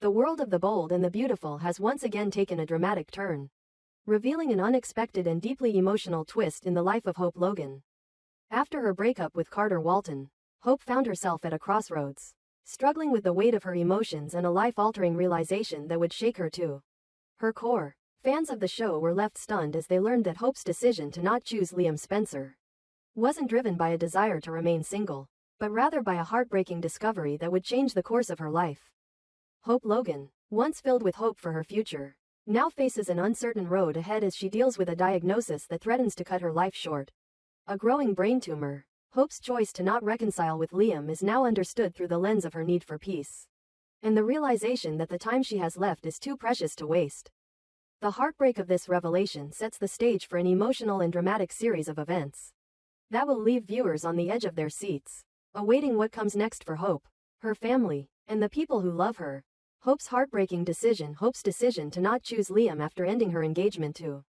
The world of the bold and the beautiful has once again taken a dramatic turn, revealing an unexpected and deeply emotional twist in the life of Hope Logan. After her breakup with Carter Walton, Hope found herself at a crossroads, struggling with the weight of her emotions and a life-altering realization that would shake her to her core. Fans of the show were left stunned as they learned that Hope's decision to not choose Liam Spencer wasn't driven by a desire to remain single, but rather by a heartbreaking discovery that would change the course of her life. Hope Logan, once filled with hope for her future, now faces an uncertain road ahead as she deals with a diagnosis that threatens to cut her life short. A growing brain tumor. Hope's choice to not reconcile with Liam is now understood through the lens of her need for peace, and the realization that the time she has left is too precious to waste. The heartbreak of this revelation sets the stage for an emotional and dramatic series of events that will leave viewers on the edge of their seats, awaiting what comes next for Hope, her family, and the people who love her. Hope's decision to not choose Liam after ending her engagement to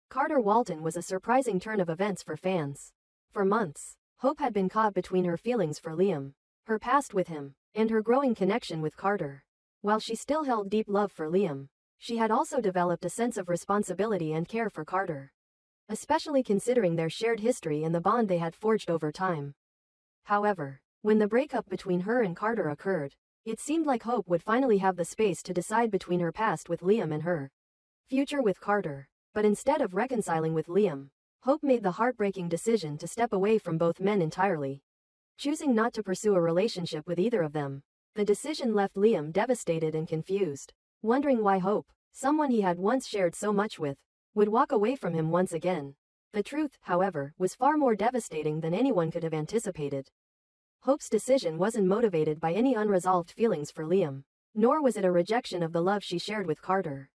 Carter Walton was a surprising turn of events for fans. For months, Hope had been caught between her feelings for Liam, her past with him, and her growing connection with Carter. While she still held deep love for Liam, she had also developed a sense of responsibility and care for Carter, especially considering their shared history and the bond they had forged over time. However, when the breakup between her and Carter occurred, it seemed like Hope would finally have the space to decide between her past with Liam and her future with Carter. But instead of reconciling with Liam, Hope made the heartbreaking decision to step away from both men entirely, choosing not to pursue a relationship with either of them. The decision left Liam devastated and confused, wondering why Hope, someone he had once shared so much with, would walk away from him once again. The truth, however, was far more devastating than anyone could have anticipated. Hope's decision wasn't motivated by any unresolved feelings for Liam, nor was it a rejection of the love she shared with Carter.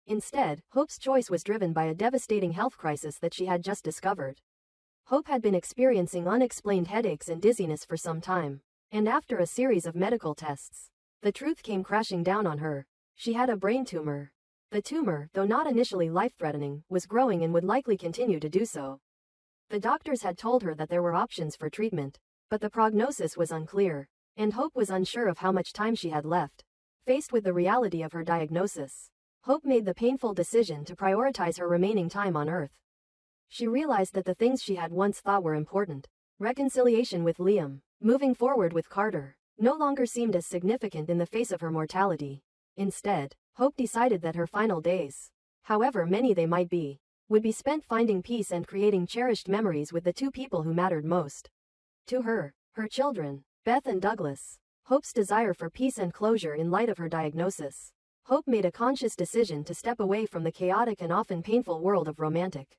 Instead, Hope's choice was driven by a devastating health crisis that she had just discovered. Hope had been experiencing unexplained headaches and dizziness for some time, and after a series of medical tests, the truth came crashing down on her. She had a brain tumor. The tumor, though not initially life-threatening, was growing and would likely continue to do so. The doctors had told her that there were options for treatment, but the prognosis was unclear, and Hope was unsure of how much time she had left. Faced with the reality of her diagnosis, Hope made the painful decision to prioritize her remaining time on Earth. She realized that the things she had once thought were important, reconciliation with Liam, moving forward with Carter, no longer seemed as significant in the face of her mortality. Instead, Hope decided that her final days, however many they might be, would be spent finding peace and creating cherished memories with the two people who mattered most to her, her children, Beth and Douglas. Hope's desire for peace and closure in light of her diagnosis. Hope made a conscious decision to step away from the chaotic and often painful world of romantic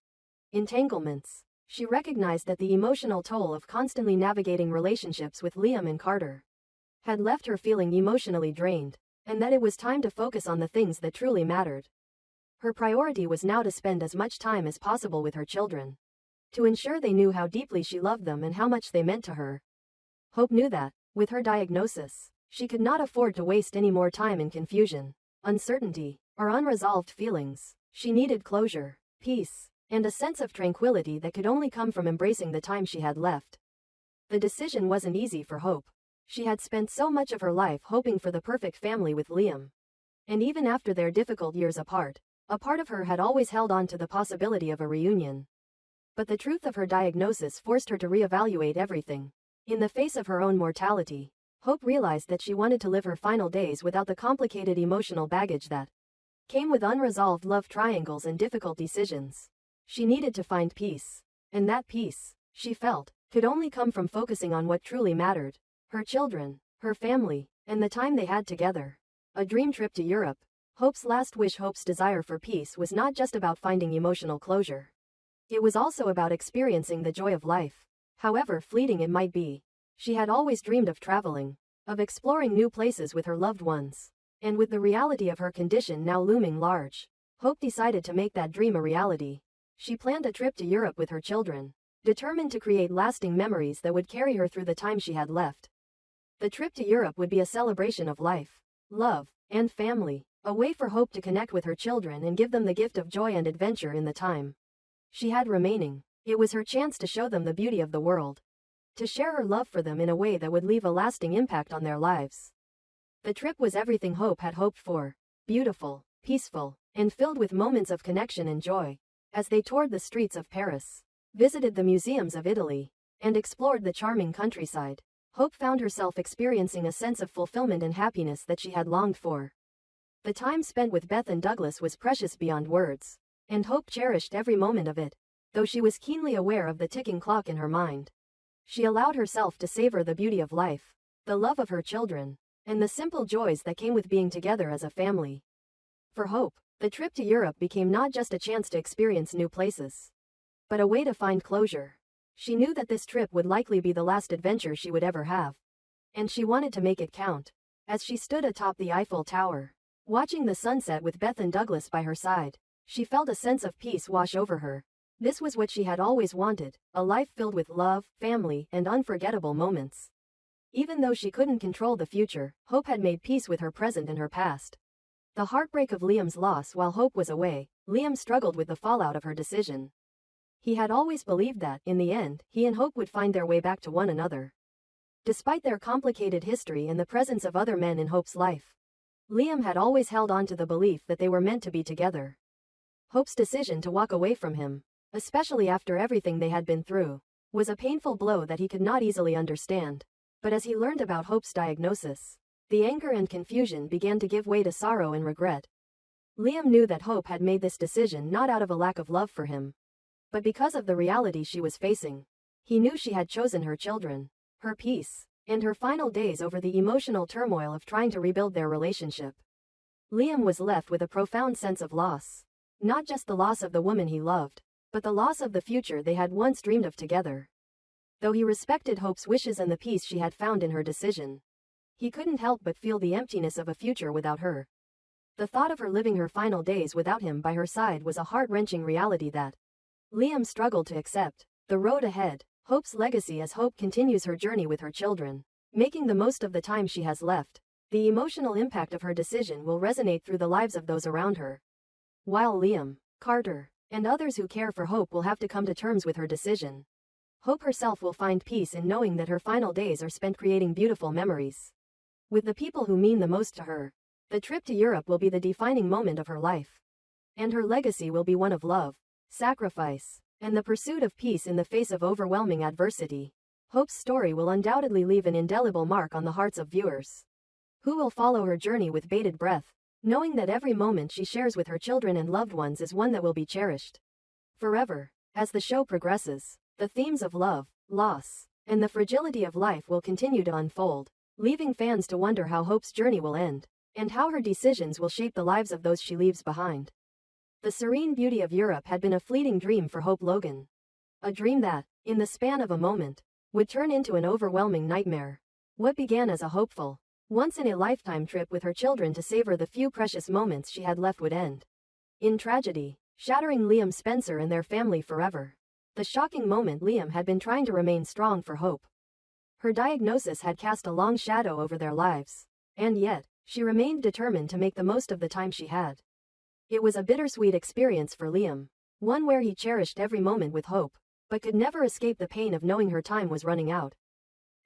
entanglements. She recognized that the emotional toll of constantly navigating relationships with Liam and Carter had left her feeling emotionally drained, and that it was time to focus on the things that truly mattered. Her priority was now to spend as much time as possible with her children, to ensure they knew how deeply she loved them and how much they meant to her. Hope knew that, with her diagnosis, she could not afford to waste any more time in confusion, uncertainty, or unresolved feelings. She needed closure, peace, and a sense of tranquility that could only come from embracing the time she had left. The decision wasn't easy for Hope. She had spent so much of her life hoping for the perfect family with Liam. And even after their difficult years apart, a part of her had always held on to the possibility of a reunion. But the truth of her diagnosis forced her to reevaluate everything. In the face of her own mortality, Hope realized that she wanted to live her final days without the complicated emotional baggage that came with unresolved love triangles and difficult decisions. She needed to find peace. And that peace, she felt, could only come from focusing on what truly mattered. Her children, her family, and the time they had together. A dream trip to Europe. Hope's last wish. Hope's desire for peace was not just about finding emotional closure. It was also about experiencing the joy of life, however fleeting it might be. She had always dreamed of traveling, of exploring new places with her loved ones. And with the reality of her condition now looming large, Hope decided to make that dream a reality. She planned a trip to Europe with her children, determined to create lasting memories that would carry her through the time she had left. The trip to Europe would be a celebration of life, love, and family, a way for Hope to connect with her children and give them the gift of joy and adventure in the time she had remaining. It was her chance to show them the beauty of the world, to share her love for them in a way that would leave a lasting impact on their lives. The trip was everything Hope had hoped for. Beautiful, peaceful, and filled with moments of connection and joy. As they toured the streets of Paris, visited the museums of Italy, and explored the charming countryside, Hope found herself experiencing a sense of fulfillment and happiness that she had longed for. The time spent with Beth and Douglas was precious beyond words, and Hope cherished every moment of it, though she was keenly aware of the ticking clock in her mind. She allowed herself to savor the beauty of life, the love of her children, and the simple joys that came with being together as a family. For Hope, the trip to Europe became not just a chance to experience new places, but a way to find closure. She knew that this trip would likely be the last adventure she would ever have, and she wanted to make it count. As she stood atop the Eiffel Tower, watching the sunset with Beth and Douglas by her side, she felt a sense of peace wash over her. This was what she had always wanted, a life filled with love, family, and unforgettable moments. Even though she couldn't control the future, Hope had made peace with her present and her past. The heartbreak of Liam's loss while Hope was away, Liam struggled with the fallout of her decision. He had always believed that, in the end, he and Hope would find their way back to one another. Despite their complicated history and the presence of other men in Hope's life, Liam had always held on to the belief that they were meant to be together. Hope's decision to walk away from him, especially after everything they had been through, was a painful blow that he could not easily understand. But as he learned about Hope's diagnosis, the anger and confusion began to give way to sorrow and regret. Liam knew that Hope had made this decision not out of a lack of love for him, but because of the reality she was facing. He knew she had chosen her children, her peace, and her final days over the emotional turmoil of trying to rebuild their relationship. Liam was left with a profound sense of loss. Not just the loss of the woman he loved, but the loss of the future they had once dreamed of together. Though he respected Hope's wishes and the peace she had found in her decision, he couldn't help but feel the emptiness of a future without her. The thought of her living her final days without him by her side was a heart-wrenching reality that Liam struggled to accept. The road ahead, Hope's legacy as Hope continues her journey with her children, making the most of the time she has left. The emotional impact of her decision will resonate through the lives of those around her. While Liam, Carter, and others who care for Hope will have to come to terms with her decision, Hope herself will find peace in knowing that her final days are spent creating beautiful memories with the people who mean the most to her. The trip to Europe will be the defining moment of her life, and her legacy will be one of love, sacrifice, and the pursuit of peace in the face of overwhelming adversity. Hope's story will undoubtedly leave an indelible mark on the hearts of viewers, who will follow her journey with bated breath, knowing that every moment she shares with her children and loved ones is one that will be cherished forever. As the show progresses, the themes of love, loss, and the fragility of life will continue to unfold, leaving fans to wonder how Hope's journey will end, and how her decisions will shape the lives of those she leaves behind. The serene beauty of Europe had been a fleeting dream for Hope Logan. A dream that, in the span of a moment, would turn into an overwhelming nightmare. What began as a hopeful, once-in-a-lifetime trip with her children to savor the few precious moments she had left would end in tragedy, shattering Liam Spencer and their family forever. The shocking moment Liam had been trying to remain strong for Hope. Her diagnosis had cast a long shadow over their lives, and yet, she remained determined to make the most of the time she had. It was a bittersweet experience for Liam, one where he cherished every moment with Hope, but could never escape the pain of knowing her time was running out.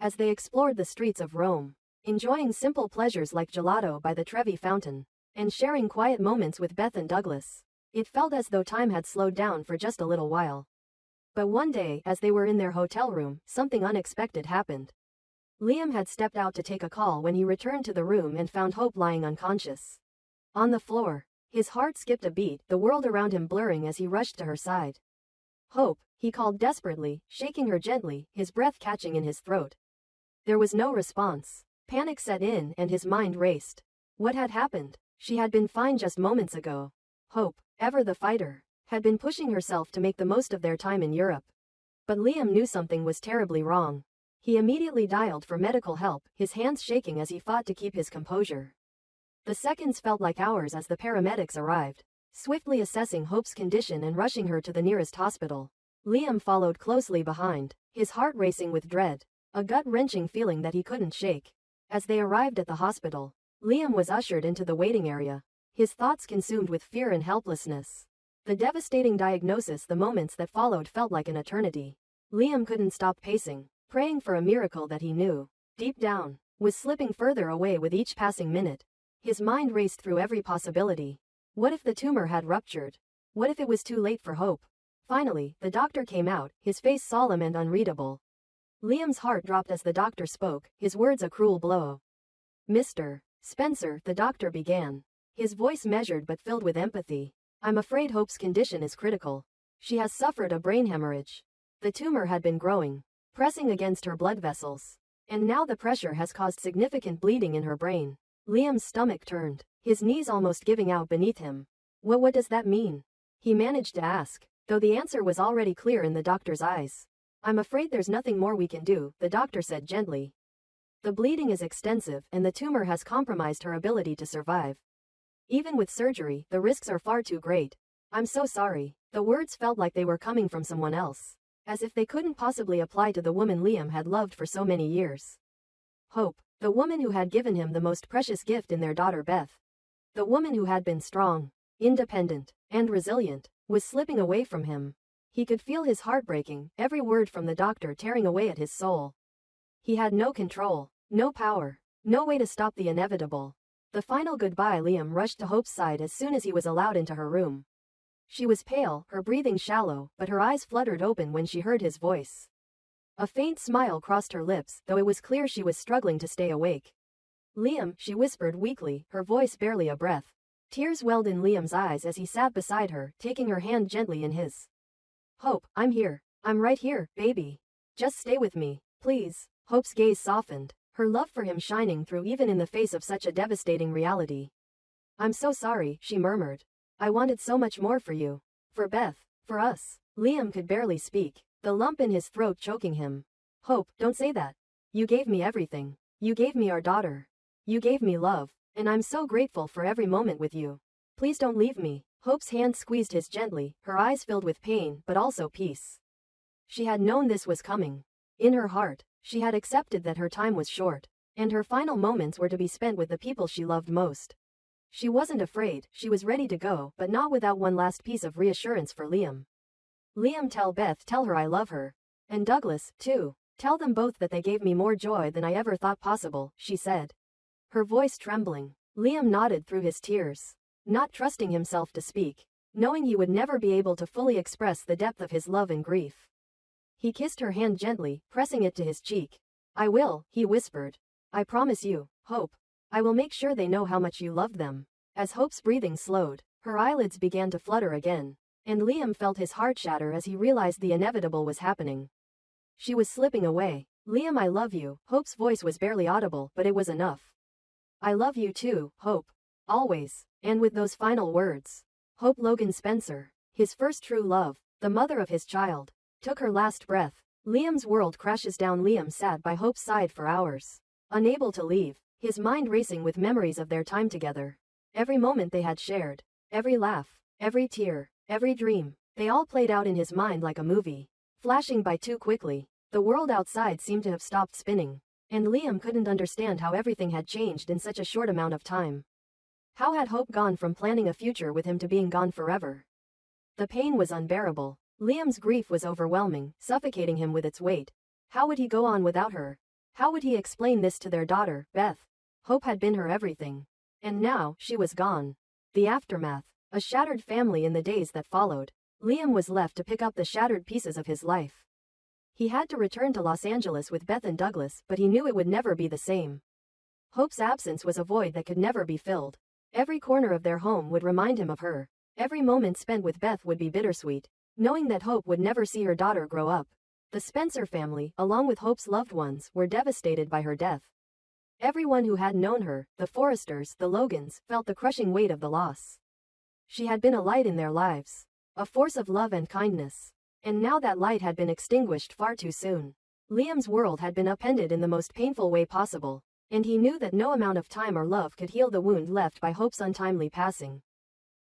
As they explored the streets of Rome, enjoying simple pleasures like gelato by the Trevi Fountain, and sharing quiet moments with Beth and Douglas, it felt as though time had slowed down for just a little while. But one day, as they were in their hotel room, something unexpected happened. Liam had stepped out to take a call when he returned to the room and found Hope lying unconscious on the floor. His heart skipped a beat, the world around him blurring as he rushed to her side. "Hope," he called desperately, shaking her gently, his breath catching in his throat. There was no response. Panic set in and his mind raced. What had happened? She had been fine just moments ago. Hope, ever the fighter, had been pushing herself to make the most of their time in Europe. But Liam knew something was terribly wrong. He immediately dialed for medical help, his hands shaking as he fought to keep his composure. The seconds felt like hours as the paramedics arrived, swiftly assessing Hope's condition and rushing her to the nearest hospital. Liam followed closely behind, his heart racing with dread, a gut-wrenching feeling that he couldn't shake. As they arrived at the hospital, Liam was ushered into the waiting area, his thoughts consumed with fear and helplessness. The devastating diagnosis, the moments that followed felt like an eternity. Liam couldn't stop pacing, praying for a miracle that he knew, deep down, was slipping further away with each passing minute. His mind raced through every possibility. What if the tumor had ruptured? What if it was too late for Hope? Finally, the doctor came out, his face solemn and unreadable. Liam's heart dropped as the doctor spoke, his words a cruel blow. Mr. Spencer, the doctor began. His voice measured but filled with empathy. I'm afraid Hope's condition is critical. She has suffered a brain hemorrhage. The tumor had been growing, pressing against her blood vessels. And now the pressure has caused significant bleeding in her brain. Liam's stomach turned, his knees almost giving out beneath him. What does that mean? He managed to ask, though the answer was already clear in the doctor's eyes. I'm afraid there's nothing more we can do, the doctor said gently. The bleeding is extensive and the tumor has compromised her ability to survive. Even with surgery, the risks are far too great. I'm so sorry. The words felt like they were coming from someone else, as if they couldn't possibly apply to the woman Liam had loved for so many years. Hope, the woman who had given him the most precious gift in their daughter Beth. The woman who had been strong, independent, and resilient, was slipping away from him. He could feel his heart breaking, every word from the doctor tearing away at his soul. He had no control, no power, no way to stop the inevitable. The final goodbye. Liam rushed to Hope's side as soon as he was allowed into her room. She was pale, her breathing shallow, but her eyes fluttered open when she heard his voice. A faint smile crossed her lips, though it was clear she was struggling to stay awake. Liam, she whispered weakly, her voice barely a breath. Tears welled in Liam's eyes as he sat beside her, taking her hand gently in his. Hope, I'm here. I'm right here, baby. Just stay with me, please. Hope's gaze softened, her love for him shining through even in the face of such a devastating reality. I'm so sorry, she murmured. I wanted so much more for you. For Beth. For us. Liam could barely speak, the lump in his throat choking him. Hope, don't say that. You gave me everything. You gave me our daughter. You gave me love, and I'm so grateful for every moment with you. Please don't leave me. Hope's hand squeezed his gently, her eyes filled with pain but also peace. She had known this was coming. In her heart, she had accepted that her time was short, and her final moments were to be spent with the people she loved most. She wasn't afraid, she was ready to go, but not without one last piece of reassurance for Liam. Liam, tell Beth, tell her I love her. And Douglas, too. Tell them both that they gave me more joy than I ever thought possible, she said. Her voice trembling. Liam nodded through his tears, not trusting himself to speak, knowing he would never be able to fully express the depth of his love and grief. He kissed her hand gently, pressing it to his cheek. I will, he whispered. I promise you, Hope. I will make sure they know how much you loved them. As Hope's breathing slowed, her eyelids began to flutter again, and Liam felt his heart shatter as he realized the inevitable was happening. She was slipping away. Liam, I love you. Hope's voice was barely audible, but it was enough. I love you too, Hope. Always. And with those final words, Hope Logan Spencer, his first true love, the mother of his child, took her last breath. Liam's world crashes down. Liam sat by Hope's side for hours, unable to leave, his mind racing with memories of their time together. Every moment they had shared, every laugh, every tear, every dream, they all played out in his mind like a movie, flashing by too quickly. The world outside seemed to have stopped spinning, and Liam couldn't understand how everything had changed in such a short amount of time. How had Hope gone from planning a future with him to being gone forever? The pain was unbearable. Liam's grief was overwhelming, suffocating him with its weight. How would he go on without her? How would he explain this to their daughter, Beth? Hope had been her everything. And now, she was gone. The aftermath. A shattered family in the days that followed. Liam was left to pick up the shattered pieces of his life. He had to return to Los Angeles with Beth and Douglas, but he knew it would never be the same. Hope's absence was a void that could never be filled. Every corner of their home would remind him of her. Every moment spent with Beth would be bittersweet, knowing that Hope would never see her daughter grow up. The Spencer family, along with Hope's loved ones, were devastated by her death. Everyone who had known her, the Forresters, the Logans, felt the crushing weight of the loss. She had been a light in their lives, a force of love and kindness. And now that light had been extinguished far too soon. Liam's world had been upended in the most painful way possible, and he knew that no amount of time or love could heal the wound left by Hope's untimely passing.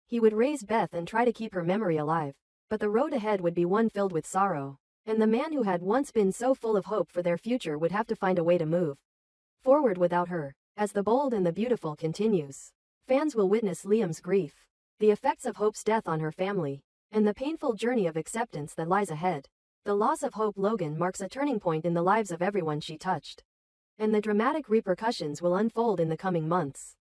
He would raise Beth and try to keep her memory alive, but the road ahead would be one filled with sorrow, and the man who had once been so full of hope for their future would have to find a way to move forward without her. As The Bold and the Beautiful continues, fans will witness Liam's grief, the effects of Hope's death on her family, and the painful journey of acceptance that lies ahead. The loss of Hope Logan marks a turning point in the lives of everyone she touched. and the dramatic repercussions will unfold in the coming months.